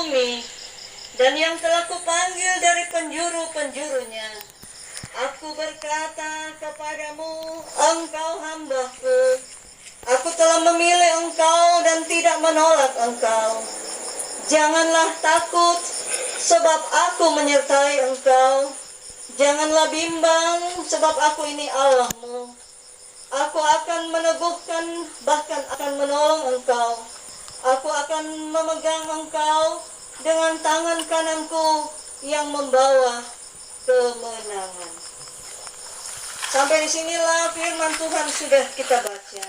bumi, dan yang telah kupanggil dari penjuru-penjurunya. Aku berkata kepadamu, engkau hamba-Ku. Aku telah memilih engkau dan tidak menolak engkau. Janganlah takut, sebab aku menyertai engkau. Janganlah bimbang, sebab aku ini Allahmu. Aku akan meneguhkan, bahkan akan menolong engkau. Aku akan memegang engkau dengan tangan kananku yang membawa kemenangan. Sampai disinilah firman Tuhan sudah kita baca.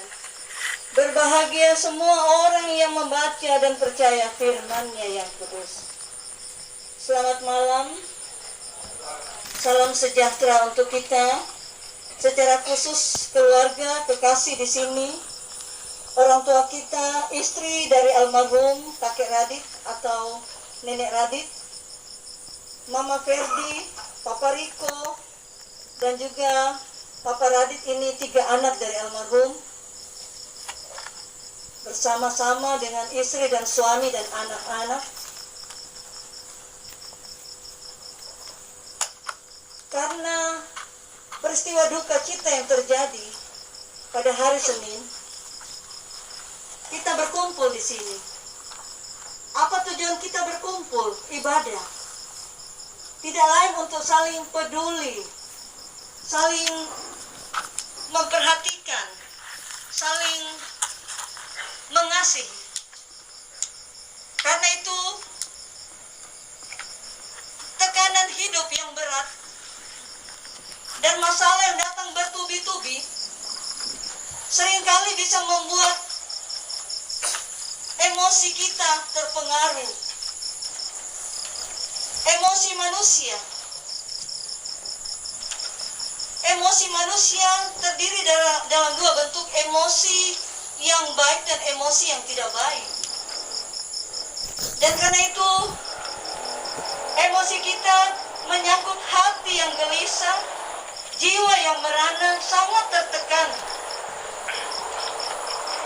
Berbahagia semua orang yang membaca dan percaya firman-Nya yang kudus. Selamat malam. Salam sejahtera untuk kita. Secara khusus keluarga, kekasih di sini, orang tua kita, istri dari almarhum kakek Radit atau nenek Radit, Mama Ferdi, Papa Riko, dan juga Papa Radit, ini 3 anak dari almarhum, bersama-sama dengan istri dan suami dan anak-anak. Karena peristiwa duka cita yang terjadi pada hari Senin, kita berkumpul di sini. Apa tujuan kita berkumpul? Ibadah. Tidak lain untuk saling peduli, saling memperhatikan, saling mengasihi. Karena itu, tekanan hidup yang berat dan masalah yang datang bertubi-tubi seringkali bisa membuat emosi kita terpengaruh. Emosi manusia. Emosi manusia terdiri dalam 2 bentuk, emosi yang baik dan emosi yang tidak baik. Dan karena itu, emosi kita menyangkut hati yang gelisah, jiwa yang merana, sangat tertekan.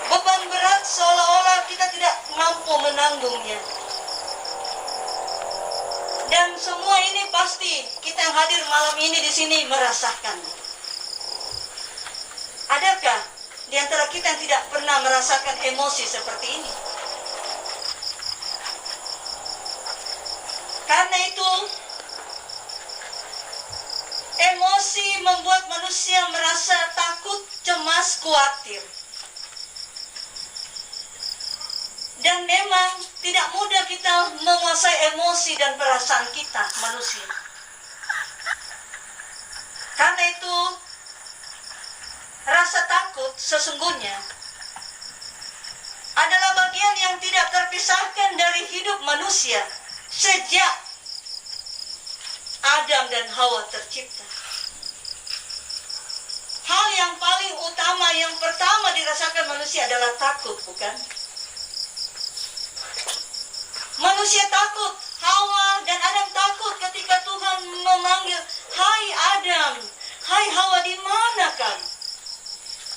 Beban berat seolah-olah kita tidak mampu menanggungnya. Dan semua ini pasti kita yang hadir malam ini di sini merasakan. Adakah di antara kita yang tidak pernah merasakan emosi seperti ini? Karena itu, emosi membuat manusia merasa takut, cemas, khawatir. Dan memang tidak mudah kita menguasai emosi dan perasaan kita, manusia. Karena itu, rasa takut sesungguhnya adalah bagian yang tidak terpisahkan dari hidup manusia sejak Adam dan Hawa tercipta. Hal yang paling utama, yang pertama dirasakan manusia adalah takut, bukan? Manusia takut, Hawa dan Adam takut ketika Tuhan memanggil, "Hai Adam, hai Hawa, di manakah?"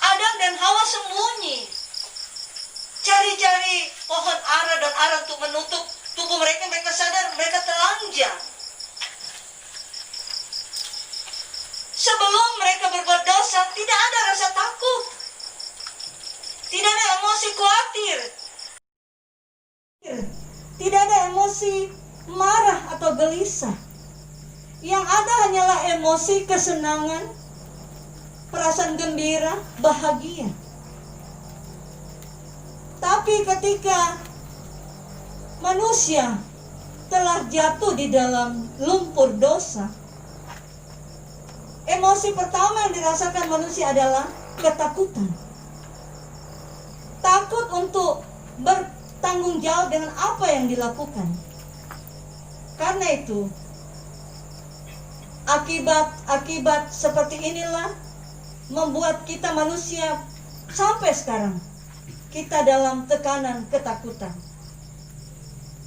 Adam dan Hawa sembunyi, cari-cari pohon ara dan ara untuk menutup tubuh mereka. Mereka sadar mereka telanjang. Sebelum mereka berbuat dosa, tidak ada rasa takut, tidak ada emosi khawatir, tidak ada emosi marah atau gelisah. Yang ada hanyalah emosi kesenangan, perasaan gembira, bahagia. Tapi ketika manusia telah jatuh di dalam lumpur dosa, emosi pertama yang dirasakan manusia adalah ketakutan. Takut untuk bertanggung jawab dengan apa yang dilakukan. Karena itu, akibat seperti inilah membuat kita manusia sampai sekarang kita dalam tekanan ketakutan.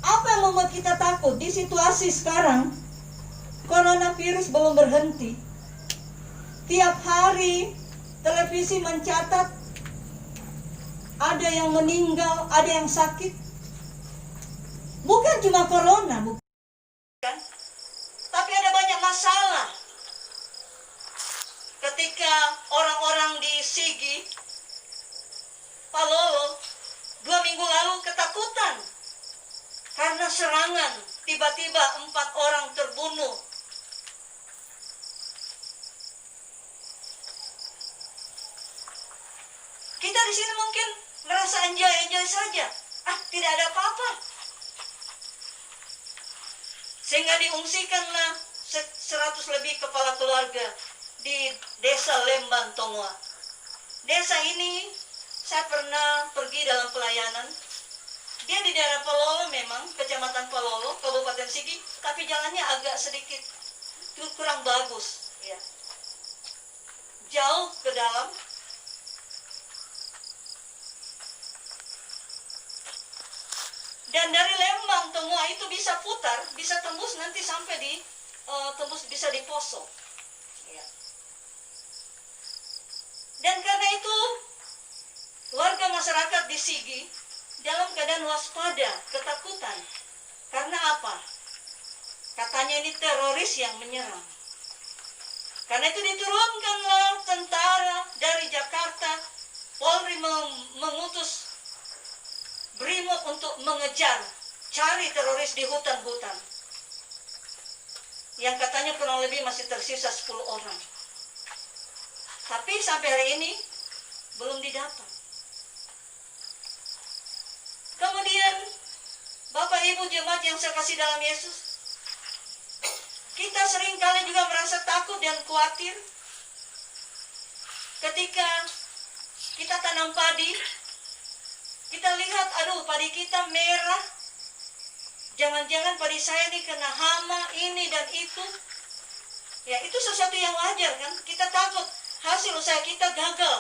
Apa yang membuat kita takut? Di situasi sekarang, coronavirus belum berhenti. Tiap hari televisi mencatat ada yang meninggal, ada yang sakit. Bukan cuma corona, bukan. Tapi ada banyak masalah. Ketika orang-orang di Sigi, Palolo, 2 minggu lalu ketakutan karena serangan, tiba-tiba 4 orang terbunuh. Kita di sini mungkin merasa enjoy saja. Tidak ada apa-apa. Sehingga diungsikanlah 100 lebih kepala keluarga di desa Lemban Tongoa. Desa ini saya pernah pergi dalam pelayanan. Dia di daerah Palolo memang, kecamatan Palolo, Kabupaten Sigi, tapi jalannya agak sedikit kurang bagus. Ya. Jauh ke dalam. Dan dari Lembang Tongoa itu bisa putar, bisa tembus nanti sampai di bisa di Poso. Ya. Dan karena itu warga masyarakat di Sigi dalam keadaan waspada, ketakutan. Karena apa? Katanya ini teroris yang menyerang. Karena itu diturunkanlah tentara dari Jakarta. Polri mengutus Brimob untuk mengejar, cari teroris di hutan-hutan. Yang katanya kurang lebih masih tersisa 10 orang. Tapi sampai hari ini belum didapat. Kemudian, Bapak Ibu jemaat yang saya kasih dalam Yesus, kita seringkali juga merasa takut dan khawatir ketika kita tanam padi. Kita lihat, padi kita merah. Jangan-jangan padi saya ini kena hama, ini dan itu. Ya, itu sesuatu yang wajar kan? Kita takut hasil usaha kita gagal.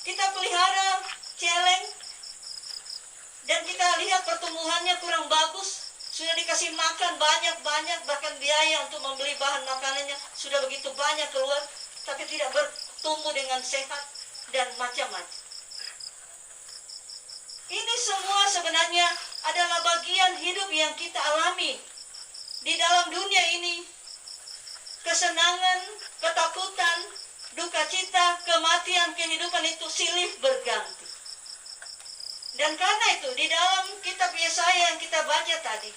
Kita pelihara celeng, dan kita lihat pertumbuhannya kurang bagus. Sudah dikasih makan banyak-banyak, bahkan biaya untuk membeli bahan makanannya sudah begitu banyak keluar, tapi tidak bertumbuh dengan sehat dan macam-macam. Ini semua sebenarnya adalah bagian hidup yang kita alami di dalam dunia ini. Kesenangan, ketakutan, duka cita, kematian, kehidupan itu silih berganti. Dan karena itu di dalam kitab Yesaya yang kita baca tadi,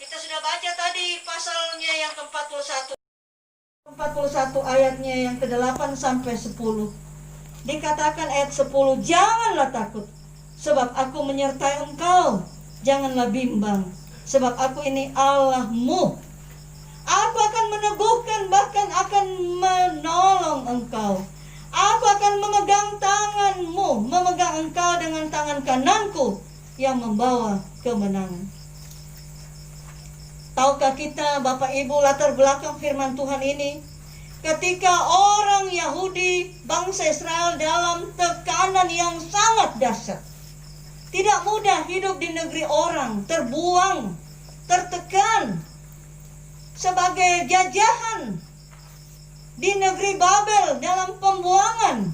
kita sudah baca tadi pasalnya yang ke-41. 41 ayatnya yang ke-8 sampai 10. Dikatakan ayat 10, janganlah takut, sebab aku menyertai engkau. Janganlah bimbang, sebab aku ini Allahmu. Aku akan meneguhkan, bahkan akan menolong engkau. Aku akan memegang tanganmu, memegang engkau dengan tangan kananku yang membawa kemenangan. Tahukah kita, Bapak Ibu, latar belakang firman Tuhan ini? Ketika orang Yahudi, bangsa Israel dalam tekanan yang sangat dahsyat. Tidak mudah hidup di negeri orang, terbuang, tertekan, sebagai jajahan di negeri Babel dalam pembuangan.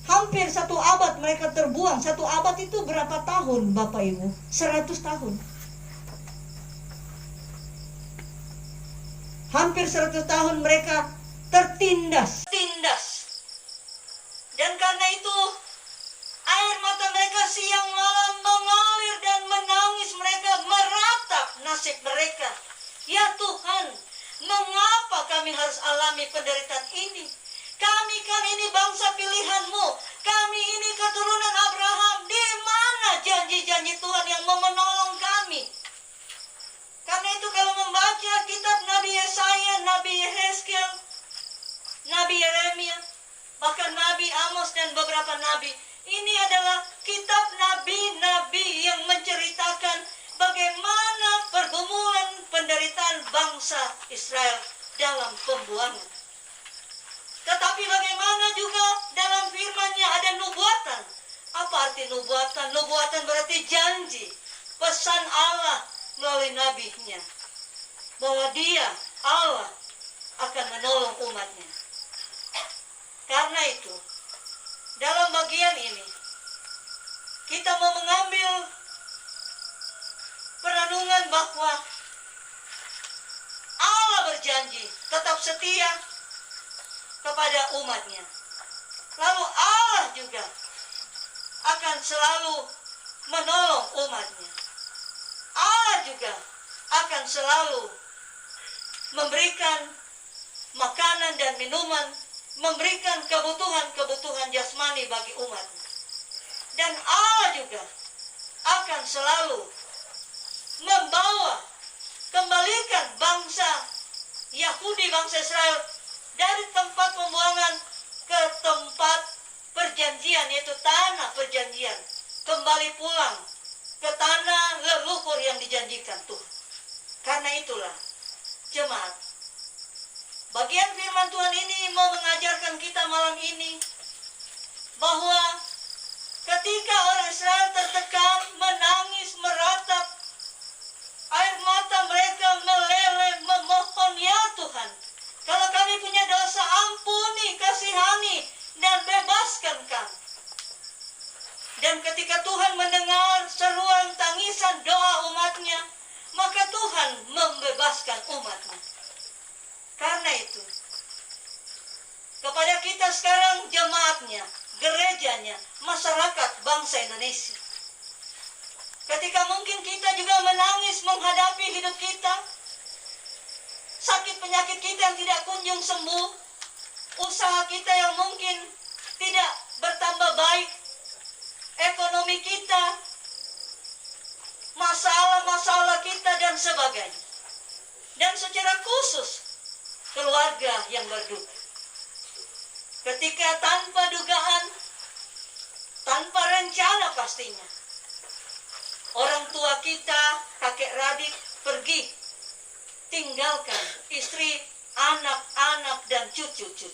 Hampir 1 abad mereka terbuang. 1 abad itu berapa tahun, Bapak Ibu? 100 tahun. Hampir 100 tahun mereka tertindas. Dan karena itu air mata mereka siang malam mengalir dan menangis. Mereka meratap nasib mereka. Ya Tuhan, mengapa kami harus alami penderitaan ini? Kami kan ini bangsa pilihan-Mu. Kami ini keturunan Abraham. Di mana janji-janji Tuhan yang mau menolong kami? Karena itu kalau membaca kitab Nabi Yesaya, Nabi Yehezkiel, Nabi Yeremia, bahkan Nabi Amos dan beberapa nabi, ini adalah kitab nabi-nabi yang menceritakan bagaimana pergumulan penderitaan bangsa Israel dalam pembuangan. Tetapi bagaimana juga dalam firman-Nya ada nubuatan. Apa arti nubuatan? Nubuatan berarti janji, pesan Allah melalui nabi-Nya, bahwa Dia, Allah, akan menolong umat-Nya. Karena itu, dalam bagian ini, kita mau mengambil perenungan bahwa Allah berjanji tetap setia kepada umatnya. Lalu Allah juga akan selalu menolong umatnya. Allah juga akan selalu memberikan makanan dan minuman, memberikan kebutuhan-kebutuhan jasmani bagi umatnya. Dan Allah juga akan selalu kembalikan bangsa Yahudi, bangsa Israel dari tempat pembuangan ke tempat perjanjian, yaitu tanah perjanjian, kembali pulang ke tanah leluhur yang dijanjikan Tuhan. Karena itulah jemaat, bagian firman Tuhan ini mau mengajarkan kita malam ini bahwa ketika orang Israel tertekan, menangis, meratap, air mata mereka meleleh, memohon, ya Tuhan, kalau kami punya dosa, ampuni, kasihani, dan bebaskan kami. Dan ketika Tuhan mendengar seruan, tangisan, doa umatnya, maka Tuhan membebaskan umatnya. Karena itu, kepada kita sekarang jemaatnya, gerejanya, masyarakat bangsa Indonesia, ketika mungkin kita juga menangis menghadapi hidup kita, sakit penyakit kita yang tidak kunjung sembuh, usaha kita yang mungkin tidak bertambah baik, ekonomi kita, masalah-masalah kita dan sebagainya. Dan secara khusus keluarga yang berduka. Ketika tanpa dugaan, tanpa rencana pastinya, orang tua kita, kakek Radik pergi, tinggalkan istri, anak-anak, dan cucu-cucu.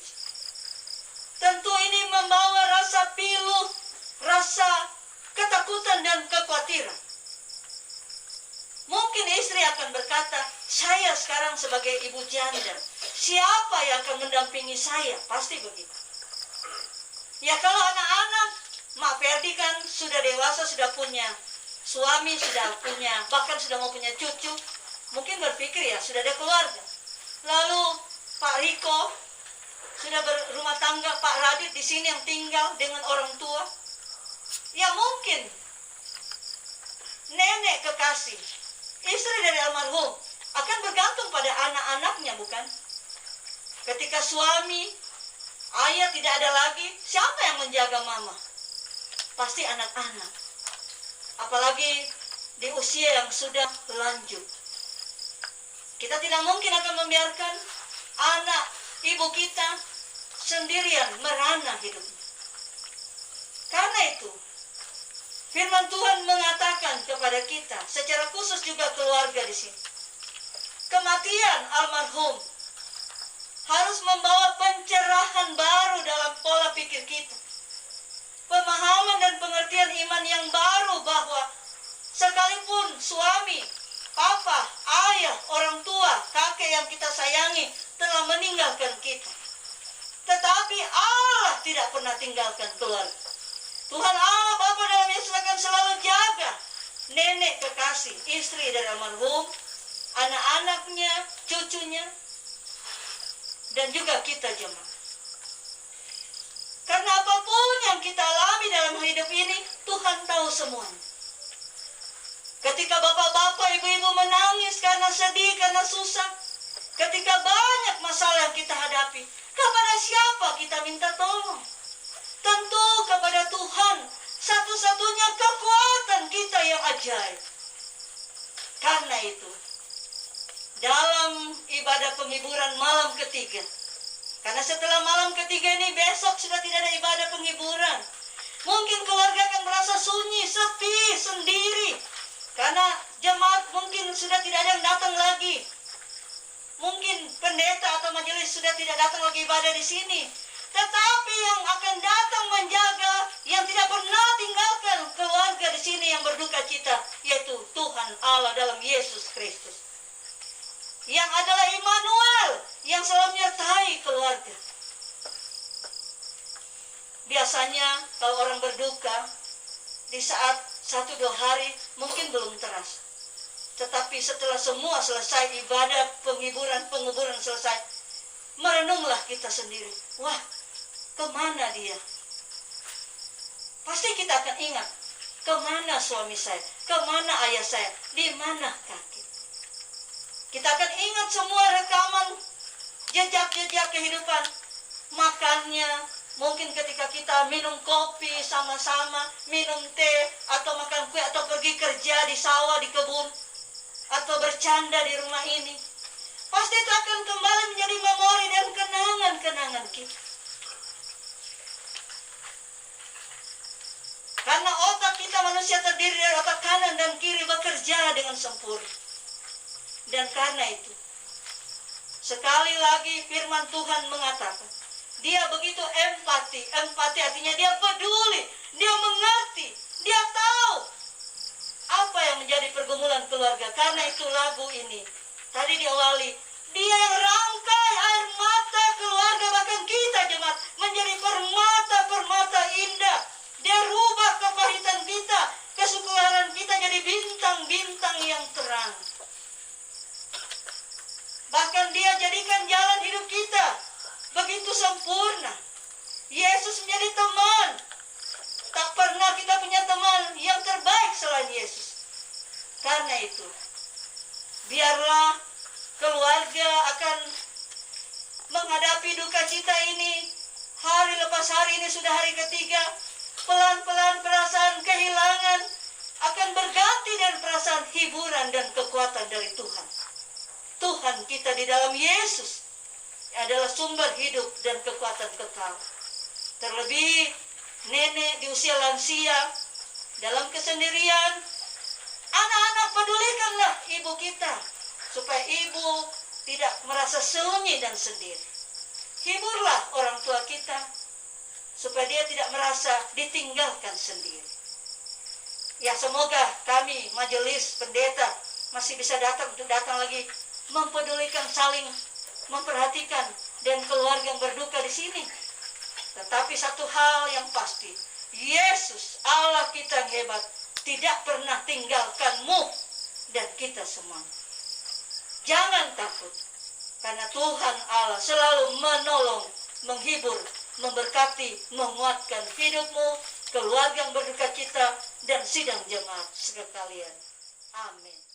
Tentu ini membawa rasa pilu, rasa ketakutan dan kekhawatiran. Mungkin istri akan berkata, saya sekarang sebagai ibu janda, siapa yang akan mendampingi saya? Pasti begitu. Ya kalau anak-anak, Mak Ferdi kan sudah dewasa, sudah punya suami, sudah punya, bahkan sudah mau punya cucu, mungkin berpikir ya sudah ada keluarga. Lalu Pak Riko sudah berumah tangga, Pak Radit di sini yang tinggal dengan orang tua. Ya mungkin nenek kekasih, istri dari almarhum akan bergantung pada anak-anaknya, bukan? Ketika suami, ayah tidak ada lagi, siapa yang menjaga mama? Pasti anak-anak. Apalagi di usia yang sudah lanjut. Kita tidak mungkin akan membiarkan anak ibu kita sendirian merana hidupnya. Karena itu, firman Tuhan mengatakan kepada kita, secara khusus juga keluarga di sini, kematian almarhum harus membawa pencerahan baru dalam pola pikir kita. Pemahaman dan pengertian iman yang baru bahwa sekalipun suami, papa, ayah, orang tua, kakek yang kita sayangi telah meninggalkan kita, tetapi Allah tidak pernah tinggalkan keluarga. Tuhan Allah Bapa dalam Yesus akan selalu jaga nenek kekasih, istri dari almarhum, anak-anaknya, cucunya, dan juga kita jemaat. Karena apapun yang kita alami dalam hidup ini, Tuhan tahu semuanya. Ketika bapak-bapak, ibu-ibu menangis karena sedih, karena susah, ketika banyak masalah yang kita hadapi, kepada siapa kita minta tolong? Tentu kepada Tuhan, satu-satunya kekuatan kita yang ajaib. Karena itu, dalam ibadah penghiburan malam ketiga, karena setelah malam ketiga ini besok sudah tidak ada ibadah penghiburan, mungkin keluarga akan merasa sunyi, sepi, sendiri, karena jemaat mungkin sudah tidak ada yang datang lagi. Mungkin pendeta atau majelis sudah tidak datang lagi ibadah di sini. Tetapi yang akan datang menjaga, yang tidak pernah tinggalkan keluarga di sini yang berduka cita, yaitu Tuhan Allah dalam Yesus Kristus. Yang adalah Immanuel, yang selalu menyertai keluarga. Biasanya kalau orang berduka, di saat 1-2 hari mungkin belum terasa. Tetapi setelah semua selesai, ibadah penguburan selesai, merenunglah kita sendiri. Wah, kemana dia? Pasti kita akan ingat, kemana suami saya, kemana ayah saya, di mana kaki. Kita akan ingat semua rekaman, jejak-jejak kehidupan, makannya. Mungkin ketika kita minum kopi sama-sama, minum teh, atau makan kue, atau pergi kerja di sawah, di kebun, atau bercanda di rumah ini. Pasti itu akan kembali menjadi memori dan kenangan-kenangan kita. Karena otak kita manusia terdiri dari otak kanan dan kiri bekerja dengan sempurna. Dan karena itu, sekali lagi firman Tuhan mengatakan, dia begitu empati. Empati artinya dia peduli, dia mengerti, dia tahu apa yang menjadi pergumulan keluarga. Karena itu lagu ini tadi diawali, dia yang rangkai air mata keluarga, bahkan kita jemaat, menjadi permata-permata indah. Dia rubah kepahitan kita, kesukaran kita jadi bintang-bintang yang terang. Bahkan dia jadikan jalan hidup kita begitu sempurna. Yesus menjadi teman. Tak pernah kita punya teman yang terbaik selain Yesus. Karena itu, biarlah keluarga akan menghadapi duka cita ini. Hari lepas hari, ini sudah hari ketiga. Pelan-pelan perasaan kehilangan akan berganti dengan perasaan hiburan dan kekuatan dari Tuhan. Tuhan kita di dalam Yesus adalah sumber hidup dan kekuatan kekal. Terlebih nenek di usia lansia, dalam kesendirian, anak-anak pedulikanlah ibu kita, supaya ibu tidak merasa sunyi dan sendiri. Hiburlah orang tua kita, supaya dia tidak merasa ditinggalkan sendiri. Ya, semoga kami majelis pendeta masih bisa datang lagi, mempedulikan, saling memperhatikan, dan keluarga yang berduka di sini. Tetapi satu hal yang pasti, Yesus Allah kita yang hebat tidak pernah tinggalkanmu dan kita semua. Jangan takut, karena Tuhan Allah selalu menolong, menghibur, memberkati, menguatkan hidupmu, keluarga yang berduka cita, dan sidang jemaat sekalian. Amin.